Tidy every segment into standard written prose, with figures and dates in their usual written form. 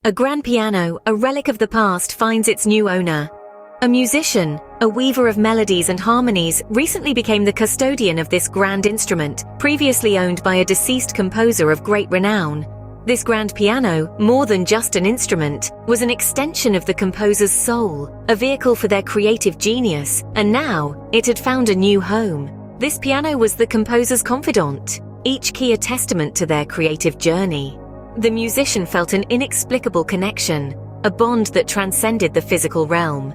A grand piano, a relic of the past, finds its new owner. A musician, a weaver of melodies and harmonies, recently became the custodian of this grand instrument, previously owned by a deceased composer of great renown. This grand piano, more than just an instrument, was an extension of the composer's soul, a vehicle for their creative genius, and now it had found a new home. This piano was the composer's confidant, each key a testament to their creative journey. The musician felt an inexplicable connection, a bond that transcended the physical realm.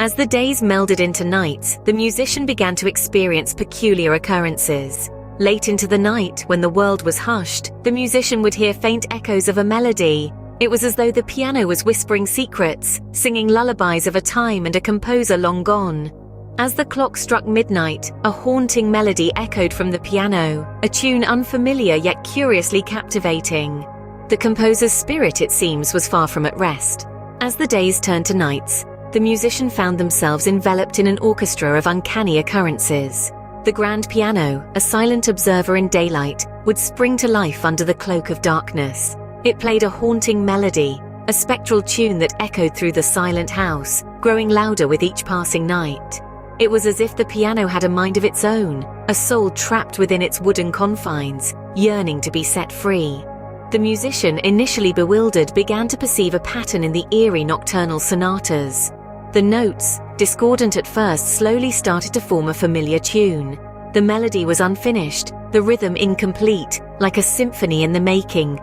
As the days melded into nights, the musician began to experience peculiar occurrences. Late into the night, when the world was hushed, the musician would hear faint echoes of a melody. It was as though the piano was whispering secrets, singing lullabies of a time and a composer long gone. As the clock struck midnight, a haunting melody echoed from the piano, a tune unfamiliar yet curiously captivating. The composer's spirit, it seems, was far from at rest. As the days turned to nights, the musician found themselves enveloped in an orchestra of uncanny occurrences. The grand piano, a silent observer in daylight, would spring to life under the cloak of darkness. It played a haunting melody, a spectral tune that echoed through the silent house, growing louder with each passing night. It was as if the piano had a mind of its own, a soul trapped within its wooden confines, yearning to be set free. The musician, initially bewildered, began to perceive a pattern in the eerie nocturnal sonatas. The notes, discordant at first, slowly started to form a familiar tune. The melody was unfinished, the rhythm incomplete, like a symphony in the making.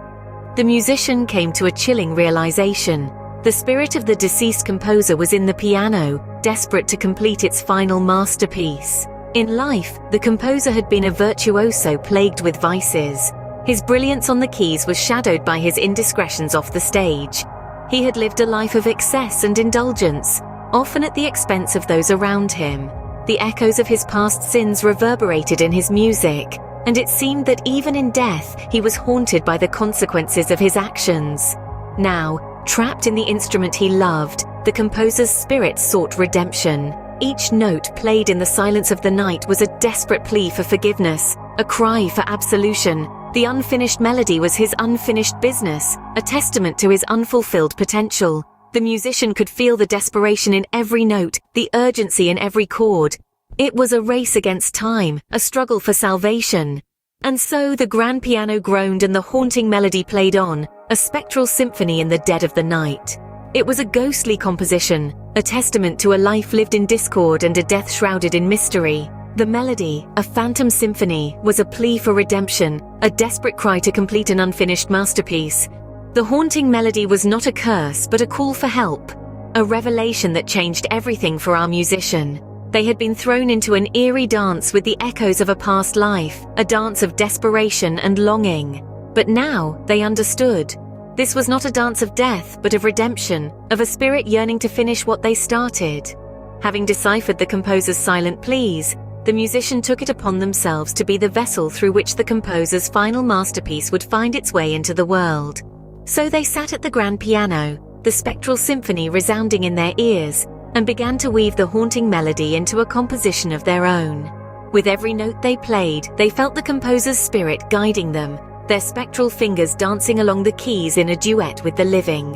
The musician came to a chilling realization. The spirit of the deceased composer was in the piano, desperate to complete its final masterpiece. In life, the composer had been a virtuoso plagued with vices. His brilliance on the keys was shadowed by his indiscretions off the stage. He had lived a life of excess and indulgence, often at the expense of those around him. The echoes of his past sins reverberated in his music, and it seemed that even in death he was haunted by the consequences of his actions. Now, trapped in the instrument he loved, the composer's spirit sought redemption. Each note played in the silence of the night was a desperate plea for forgiveness, a cry for absolution. The unfinished melody was his unfinished business, a testament to his unfulfilled potential. The musician could feel the desperation in every note, the urgency in every chord. It was a race against time, a struggle for salvation. And so the grand piano groaned and the haunting melody played on, a spectral symphony in the dead of the night. It was a ghostly composition, a testament to a life lived in discord and a death shrouded in mystery. The melody, a phantom symphony, was a plea for redemption, a desperate cry to complete an unfinished masterpiece. The haunting melody was not a curse, but a call for help, a revelation that changed everything for our musician. They had been thrown into an eerie dance with the echoes of a past life, a dance of desperation and longing. But now they understood. This was not a dance of death, but of redemption, of a spirit yearning to finish what they started. Having deciphered the composer's silent pleas, the musician took it upon themselves to be the vessel through which the composer's final masterpiece would find its way into the world. So they sat at the grand piano, the spectral symphony resounding in their ears, and began to weave the haunting melody into a composition of their own. With every note they played, they felt the composer's spirit guiding them, their spectral fingers dancing along the keys in a duet with the living.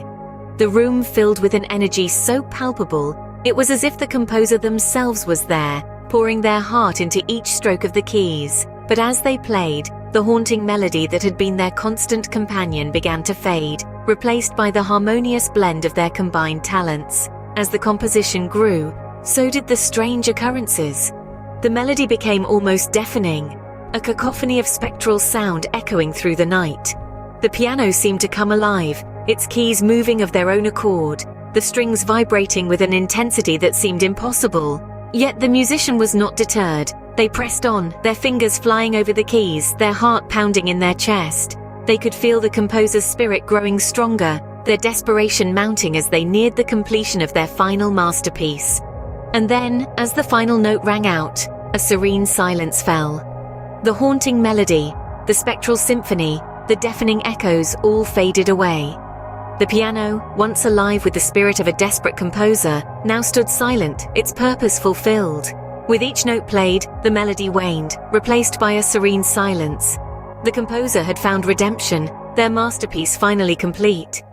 The room filled with an energy so palpable, it was as if the composer themselves was there, pouring their heart into each stroke of the keys. But as they played, the haunting melody that had been their constant companion began to fade, replaced by the harmonious blend of their combined talents. As the composition grew, so did the strange occurrences. The melody became almost deafening, a cacophony of spectral sound echoing through the night. The piano seemed to come alive, its keys moving of their own accord, the strings vibrating with an intensity that seemed impossible. Yet the musician was not deterred. They pressed on, their fingers flying over the keys, their heart pounding in their chest. They could feel the composer's spirit growing stronger, their desperation mounting as they neared the completion of their final masterpiece. And then, as the final note rang out, a serene silence fell. The haunting melody, the spectral symphony, the deafening echoes all faded away. The piano, once alive with the spirit of a desperate composer, now stood silent, its purpose fulfilled. With each note played, the melody waned, replaced by a serene silence. The composer had found redemption, their masterpiece finally complete.